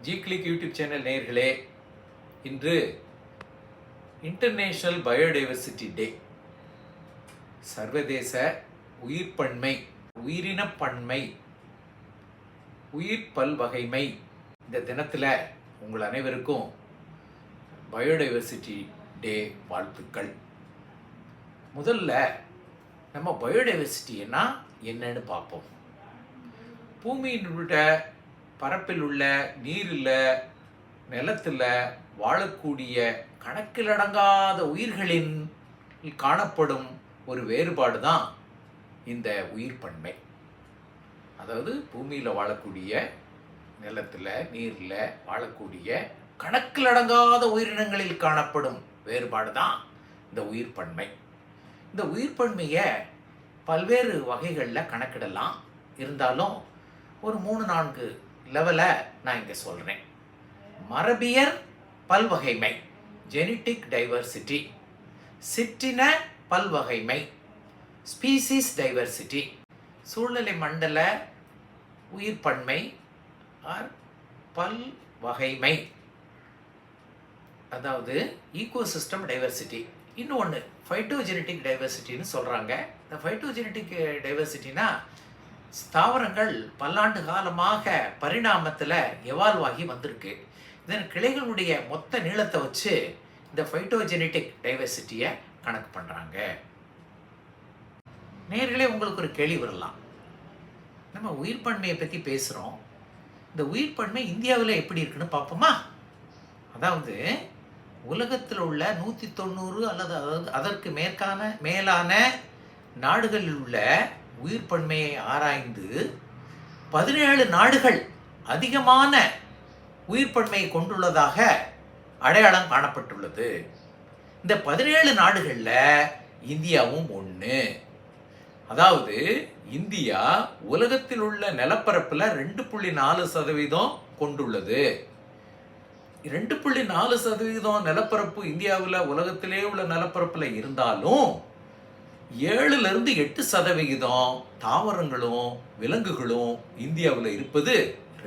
ஜிக்ளிக் YouTube channel நேயர்களே, இன்று international biodiversity டே, சர்வதேச உயிர்ப்பன்மை, உயிரினப்பன்மை, உயிர் பல்வகைமை. இந்த தினத்தில் உங்கள் அனைவருக்கும் பயோடைவர்சிட்டி டே வாழ்த்துக்கள். முதல்ல நம்ம பயோடைவர்சிட்டின்னா என்னன்னு பார்ப்போம். பூமியினுடைய பரப்பில் உள்ள நீரில், நிலத்தில் வாழக்கூடிய கணக்கிலடங்காத உயிர்களின் காணப்படும் ஒரு வேறுபாடு தான் இந்த உயிர்ப்பன்மை. அதாவது பூமியில் வாழக்கூடிய, நிலத்தில், நீரில் வாழக்கூடிய கணக்கிலடங்காத உயிரினங்களில் காணப்படும் வேறுபாடு தான் இந்த உயிர்ப்பன்மை. இந்த உயிர்ப்பன்மையை பல்வேறு வகைகளில் கணக்கிடலாம். இருந்தாலும் ஒரு 3-4 லெவலை நான் இங்கே சொல்கிறேன். மரபியற் பல்வகைமை, ஜெனட்டிக் டைவர்சிட்டி, சிற்றின பல்வகைமை, ஸ்பீசிஸ் டைவர்சிட்டி, சூழ்நிலை மண்டல உயிர்ப்பன்மை ஆர் பல்வகைமை, அதாவது ஈகோசிஸ்டம் டைவர்சிட்டி. இன்னொன்று ஃபைட்டோஜெனட்டிக் டைவர்சிட்டின்னு சொல்கிறாங்க. இந்த ஃபைட்டோஜெனட்டிக் டைவர்சிட்டினா தாவரங்கள் பல்லாண்டு காலமாக பரிணாமத்தில் எவால்வ் ஆகி வந்திருக்கு. இதன் கிளைகளுடைய மொத்த நீளத்தை வச்சு இந்த ஃபைட்டோஜெனட்டிக் டைவர்சிட்டியை கணக்கு பண்ணுறாங்க. நேர்களே, உங்களுக்கு ஒரு கேள்வி வரலாம். நம்ம உயிர்ப்பன்மையை பற்றி பேசுகிறோம். இந்த உயிர்ப்பன்மை இந்தியாவில் எப்படி இருக்குன்னு பார்ப்போமா? அதாவது உலகத்தில் உள்ள 190 அல்லது அதற்கு மேலான நாடுகளில் உள்ள உயிர்ப்பன்மையை ஆராய்ந்து 17 நாடுகள் அதிகமான உயிர்ப்பன்மையை கொண்டுள்ளதாக அடையாளம் காணப்பட்டுள்ளது. இந்த 17 நாடுகளில் இந்தியாவும் ஒன்று. அதாவது இந்தியா உலகத்தில் உள்ள நிலப்பரப்பில் 2.4% கொண்டுள்ளது. 2.4% நிலப்பரப்பு இந்தியாவில் உலகத்திலே உள்ள நிலப்பரப்பில் இருந்தாலும் 7-8% தாவரங்களும் விலங்குகளும் இந்தியாவில் இருப்பது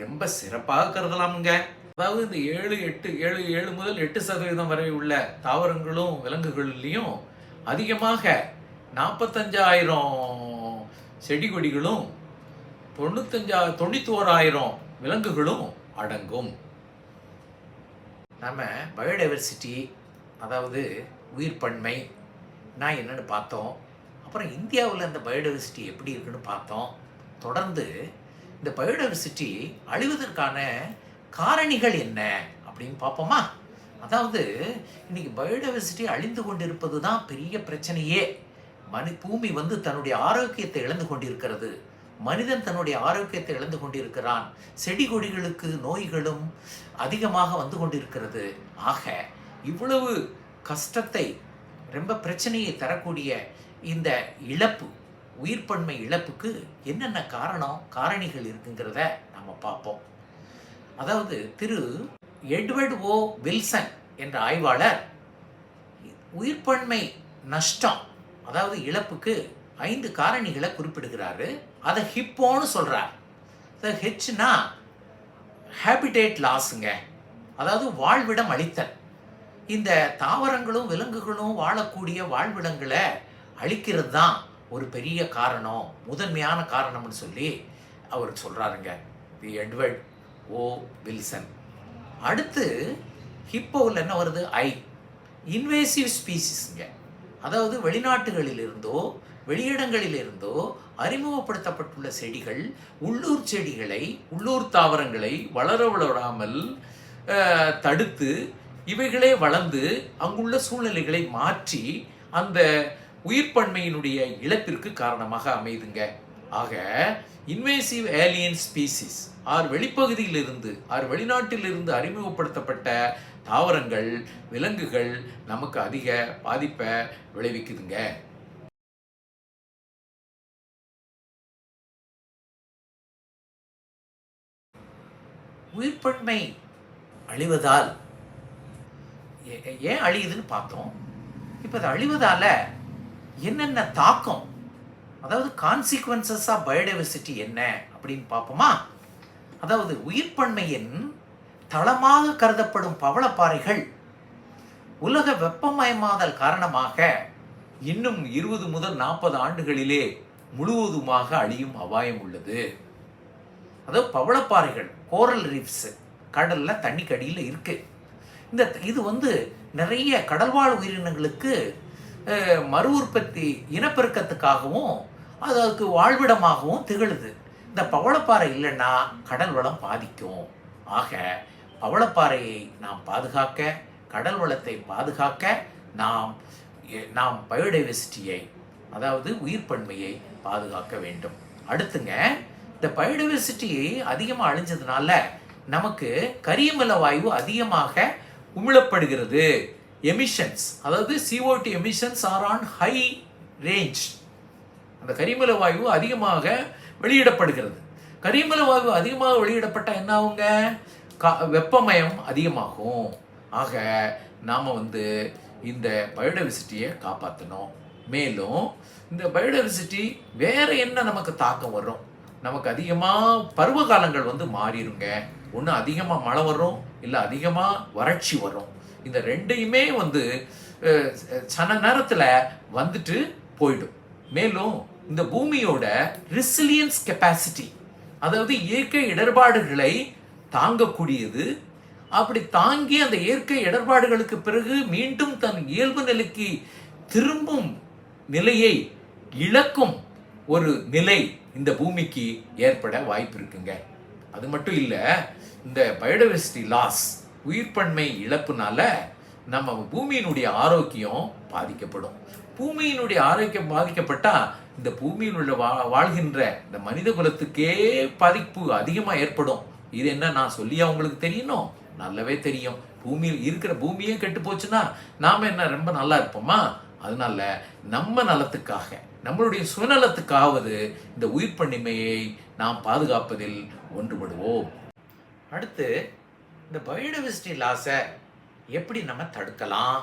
ரொம்ப சிறப்பாக கருதலாமுங்க. அதாவது இந்த 7 முதல் 8% வரை உள்ள தாவரங்களும் விலங்குகள்லையும் அதிகமாக 45,000 செடி கொடிகளும் 91,000 விலங்குகளும் அடங்கும். நம்ம பயோடைவர்சிட்டி, அதாவது உயிர்ப்பன்மை நான் என்னென்னு பார்த்தோம். அப்புறம் இந்தியாவில் இந்த பயோடைவர்சிட்டி எப்படி இருக்குன்னு பார்த்தோம். தொடர்ந்து இந்த பயோடைவர்சிட்டி அழிவதற்கான காரணிகள் என்ன அப்படின்னு பார்ப்போமா? அதாவது இன்னைக்கு பயோடைவர்சிட்டி அழிந்து கொண்டிருப்பது தான் பெரிய பிரச்சனையே. பூமி தன்னுடைய ஆரோக்கியத்தை இழந்து கொண்டிருக்கிறது. மனிதன் தன்னுடைய ஆரோக்கியத்தை இழந்து கொண்டிருக்கிறான். செடி கொடிகளுக்கு நோய்களும் அதிகமாக வந்து கொண்டிருக்கிறது. ஆக இவ்வளவு கஷ்டத்தை, ரொம்ப பிரச்சனையை தரக்கூடிய இந்த இழப்பு, உயிர்ப்பன்மை இழப்புக்கு என்னென்ன காரணிகள் இருக்குங்கிறத நம்ம பார்ப்போம். அதாவது திரு எட்வர்ட் ஓ வில்சன் என்ற ஆய்வாளர் உயிர்ப்பன்மை நஷ்டம், அதாவது இழப்புக்கு 5 காரணிகளை குறிப்பிடுகிறாரு. அதை ஹிப்போன்னு சொல்கிறார். ஹெச்னா ஹேபிடேட் லாஸுங்க, அதாவது வாழ்விடம் அழித்தல். இந்த தாவரங்களும் விலங்குகளும் வாழக்கூடிய வாழ்விடங்களை அழிக்கிறது தான் ஒரு பெரிய காரணம், முதன்மையான காரணம்னு சொல்லி அவர் சொல்கிறாருங்க, தி எட்வர்ட் ஓ வில்சன். அடுத்து ஹிப்போவில் என்ன வருது? இன்வேசிவ் ஸ்பீசிஸுங்க, அதாவது வெளிநாட்டுகளிலிருந்தோ வெளியிடங்களிலிருந்தோ அறிமுகப்படுத்தப்பட்டுள்ள செடிகள், உள்ளூர் செடிகளை, உள்ளூர் தாவரங்களை வளர விடாமல் தடுத்து இவைகளே வளர்ந்து அங்குள்ள சூழ்நிலைகளை மாற்றி அந்த உயிர்ப்பன்மையினுடைய இழப்பிற்கு காரணமாக அமைதுங்க. ஆக இன்வேசிவ் ஏலியன் ஸ்பீசிஸ் வெளிப்பகுதியிலிருந்து வெளிநாட்டிலிருந்து அறிமுகப்படுத்தப்பட்ட தாவரங்கள், விலங்குகள் நமக்கு அதிக பாதிப்பை விளைவிக்குதுங்க. உயிர்ப்பன்மை அழிவதால் ஏன் அழியுதுன்னு பார்த்தோம். இப்போ அது அழிவதால என்னென்ன தாக்கம், அதாவது கான்சிக்வன்சஸ் ஆஃப் பயோடைவர்சிட்டி என்ன அப்படின்னு பார்ப்போமா? அதாவது உயிர்ப்பன்மையின் தளமாக கருதப்படும் பவளப்பாறைகள் உலக வெப்பமயமாதல் காரணமாக இன்னும் 20 முதல் 40 ஆண்டுகளிலே முழுவதுமாக அழியும் அபாயம் உள்ளது. அதாவது பவளப்பாறைகள், கோரல் ரீஃப்ஸ், கடல்ல தண்ணிக்கடியில் இருக்கு. இது நிறைய கடல்வாழ் உயிரினங்களுக்கு மறு உற்பத்தி இனப்பெருக்கத்துக்காகவும் அதுக்கு வாழ்விடமாகவும் திகழுது. இந்த பவளப்பாறை இல்லைன்னா கடல் வளம் பாதிக்கும். ஆக பவளப்பாறையை நாம் பாதுகாக்க, கடல் வளத்தை பாதுகாக்க நாம் பயோடைவர்சிட்டியை, அதாவது உயிர்ப்பன்மையை பாதுகாக்க வேண்டும். அடுத்துங்க, இந்த பயோடைவர்சிட்டி அதிகமாக அழிஞ்சதுனால நமக்கு கரியமில வாயு அதிகமாக உமிழப்படுகிறது. எமிஷன்ஸ், அதாவது CO2 emissions are on high range. அந்த கரியமில வாயு அதிகமாக வெளியிடப்படுகிறது. கரியமில வாயு அதிகமாக வெளியிடப்பட்டால் என்ன ஆகுங்க? வெப்பமயம் அதிகமாகும். ஆக நாம் இந்த பயோடைவர்சிட்டியை காப்பாற்றணும். மேலும் இந்த பயோடைவர்சிட்டி வேற என்ன நமக்கு தாக்கம் வரும்? நமக்கு அதிகமாக பருவ காலங்கள் மாறிடுங்க. ஒன்று அதிகமாக மழை வரும், இல்லை அதிகமாக வறட்சி வரும். இந்த ரெண்டையுமே சன நேரத்தில் வந்துட்டு போயிடும். மேலும் இந்த பூமியோட ரெசிலியன்ஸ் கெப்பாசிட்டி, அதாவது இயற்கை இடர்பாடுகளை தாங்கக்கூடியது. அப்படி தாங்கி அந்த இயற்கை இடர்பாடுகளுக்கு பிறகு மீண்டும் தன் இயல்பு நிலைக்கு திரும்பும் நிலையை இழக்கும் ஒரு நிலை இந்த பூமிக்கு ஏற்பட வாய்ப்பு இருக்குங்க. அது மட்டும் இல்லை, இந்த பயோடைவர்சிட்டி லாஸ், உயிர்ப்பன்மை இழப்புனால நம்ம பூமியினுடைய ஆரோக்கியம் பாதிக்கப்படும். பூமியினுடைய ஆரோக்கியம் பாதிக்கப்பட்டா இந்த பூமியில் உள்ள வாழ்கின்ற இந்த மனித குலத்துக்கே பாதிப்பு அதிகமாக ஏற்படும். இது என்ன நான் சொல்லியா உங்களுக்கு தெரியணும்? நல்லாவே தெரியும். பூமியில் இருக்கிற பூமியே கெட்டு போச்சுன்னா நாம என்ன ரொம்ப நல்லா இருப்போமா? அதனால நம்ம நலத்துக்காக, நம்மளுடைய சுயநலத்துக்காவது இந்த உயிர்ப்பன்மையை நாம் பாதுகாப்பதில் ஒன்றுபடுவோம். அடுத்து, இந்த பயோடைவர்சிட்டி லாஸை எப்படி நம்ம தடுக்கலாம்,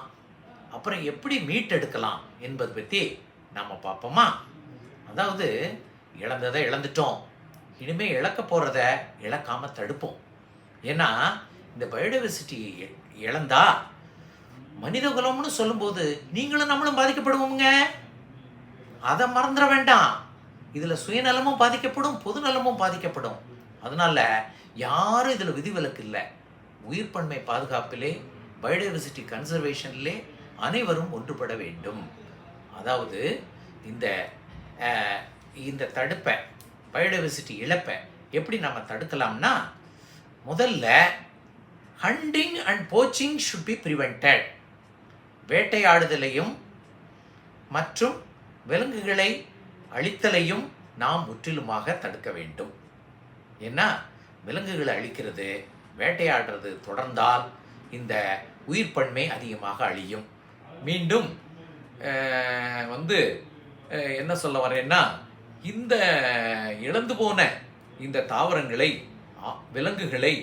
அப்புறம் எப்படி மீட்டெடுக்கலாம் என்பது பற்றி நாம் பார்ப்போமா? அதாவது, இழந்ததை இழந்துட்டோம், இனிமேல் இழக்க போகிறத இழக்காமல் தடுப்போம். ஏன்னா இந்த பயோடைவர்சிட்டி இழந்தா மனித குலம்னு சொல்லும்போது நீங்களும் நம்மளும் பாதிக்கப்படுவோங்க. அதை மறந்துட வேண்டாம். இதில் சுயநலமும் பாதிக்கப்படும், பொது நலமும் பாதிக்கப்படும். அதனால யாரும் இதில் விதிவிலக்கு இல்லை. உயிர்ப்பன்மை பாதுகாப்பிலே, பயோடைவர்சிட்டி கன்சர்வேஷன்லே அனைவரும் ஒன்றுபட வேண்டும். அதாவது இந்த தடுப்பை, பயோடைவர்சிட்டி இழப்பை எப்படி நம்ம தடுக்கலாம்னா, முதல்ல hunting and poaching should be prevented. வேட்டையாடுதலையும் மற்றும் விலங்குகளை அழித்தலையும் நாம் முற்றிலுமாக தடுக்க வேண்டும். ஏன்னா விலங்குகளை அழிக்கிறது, வேட்டையாடுறது தொடர்ந்தால் இந்த உயிர்ப்பன்மை அதிகமாக அழியும். மீண்டும் என்ன சொல்ல வரேன்னா, இந்த இழந்து போன இந்த தாவரங்களை, விலங்குகளை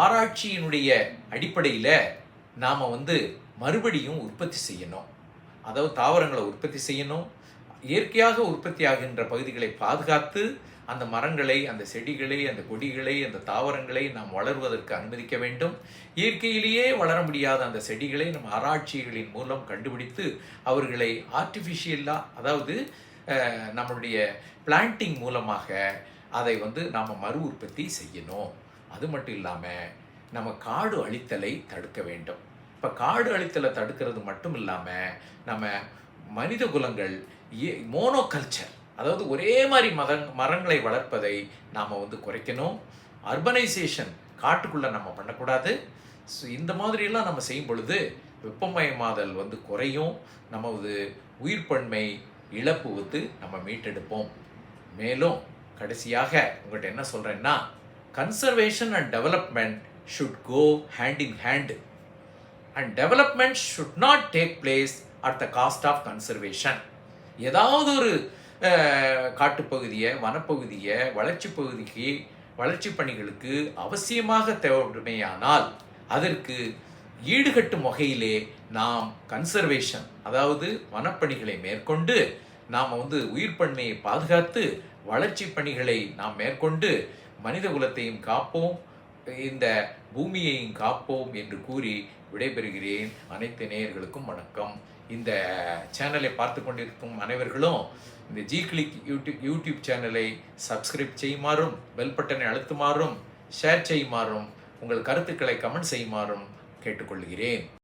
ஆராய்ச்சியினுடைய அடிப்படையில் நாம் மறுபடியும் உற்பத்தி செய்யணும். அதாவது தாவரங்களை உற்பத்தி செய்யணும். இயற்கையாக உற்பத்தி ஆகின்ற பகுதிகளை பாதுகாத்து அந்த மரங்களை, அந்த செடிகளை, அந்த கொடிகளை, அந்த தாவரங்களை நாம் வளர்வதற்கு அனுமதிக்க வேண்டும். இயற்கையிலேயே வளர முடியாத அந்த செடிகளை நம் ஆராய்ச்சிகளின் மூலம் கண்டுபிடித்து அவர்களை ஆர்டிஃபிஷியலாக, அதாவது நம்மளுடைய பிளான்டிங் மூலமாக அதை நாம் மறு உற்பத்தி செய்யணும். அது மட்டும் இல்லாமல் நம்ம காடு அழித்தலை தடுக்க வேண்டும். இப்போ காடு அழித்தலை தடுக்கிறது மட்டும் இல்லாமல் நம்ம மனித குலங்கள் மோனோகல்ச்சர், அதாவது ஒரே மாதிரி மரங்களை வளர்ப்பதை நாம் குறைக்கணும். அர்பனைசேஷன் காட்டுக்குள்ளே நம்ம பண்ணக்கூடாது. ஸோ இந்த மாதிரியெல்லாம் நம்ம செய்யும் பொழுது வெப்பமயமாதல் குறையும். நமது உயிர்ப்பன்மை இழப்பு நம்ம மீட்டெடுப்போம். மேலும் கடைசியாக உங்கள்கிட்ட என்ன சொல்கிறேன்னா, conservation and development should go hand in hand. And development should not take place at the cost of conservation. ஏதாவது ஒரு காட்டுப்பகுதியை, வனப்பகுதியை, வளர்ச்சி பணிகளுக்கு அவசியமாக தேவைப்படுமேயானால் அதற்கு ஈடுகட்டும் வகையிலே நாம் கன்சர்வேஷன், அதாவது வனப்பணிகளை மேற்கொண்டு நாம் உயிர்ப்பன்மையை பாதுகாத்து வளர்ச்சி பணிகளை நாம் மேற்கொண்டு மனித குலத்தையும் காப்போம், இந்த பூமியையும் காப்போம் என்று கூறி விடைபெறுகிறேன். அனைத்து நேயர்களுக்கும் வணக்கம். இந்த சேனலை பார்த்து கொண்டிருக்கும் அனைவர்களும் இந்த ஜிகிளிக் யூடியூப் சேனலை சப்ஸ்கிரைப் செய்யுமாறும், பெல் பட்டனை அழுத்துமாறும், ஷேர் செய்யுமாறும், உங்கள் கருத்துக்களை கமெண்ட் செய்யுமாறும் கேட்டுக்கொள்கிறேன்.